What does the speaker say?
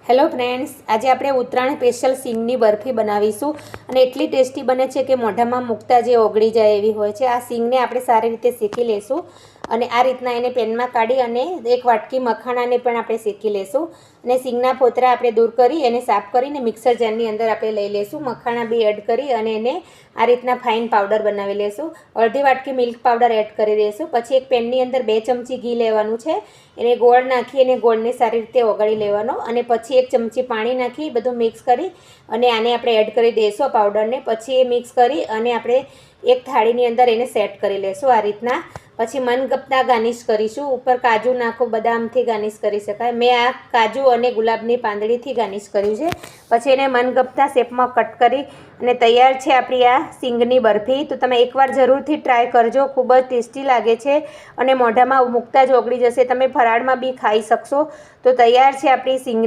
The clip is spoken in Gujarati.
હેલો ફ્રેન્ડ્સ, આજે આપણે ઉત્તરાયણ સ્પેશિયલ સિંગની બરફી બનાવીશું અને એટલી ટેસ્ટી બને છે કે મોઢામાં મૂકતા જે ઓગળી જાય એવી હોય છે. આ સિંગને આપણે સારી રીતે શેકી લેશું અને આ રીતના એને પેનમાં કાઢી અને એક વાટકી મખાણાને પણ આપણે શેકી લેશું અને સિંગના ફોતરા આપણે દૂર કરી એને સાફ કરીને મિક્સર જારની અંદર આપણે લઈ લેશું. મખાણા બી એડ કરી અને એને આ રીતના ફાઇન પાવડર બનાવી લેશું. અડધી વાટકી મિલ્ક પાવડર એડ કરી દઈશું. પછી એક પેનની અંદર 2 ચમચી ઘી લેવાનું છે, એને ગોળ નાખી અને ગોળને સારી રીતે ઓગાળી લેવાનો અને પછી 1 ચમચી પાણી નાખી બધું મિક્સ કરી અને આને આપણે એડ કરી દઈશું આ પાવડરને. પછી એ મિક્સ કરી અને આપણે એક થાળીની અંદર એને સેટ કરી લેશું આ રીતના. પછી મનગમતા ગાર્નિશ કરીશું. ઉપર કાજુ નાખો, બદામથી ગાર્નિશ કરી શકાય. મેં આ કાજુ અને ગુલાબની પાંદડીથી ગાર્નિશ કર્યું છે. પછી એને મનગમતા શેપમાં કટ કરી અને તૈયાર છે આપણી આ સિંગની બરફી. તો તમે એકવાર જરૂરથી ટ્રાય કરજો, ખૂબ જ ટેસ્ટી લાગે છે અને મોઢામાં મૂકતા જ ઓગળી જશે. તમે ફરાળમાં બી ખાઈ શકશો. તો તૈયાર છે આપણી સિંગ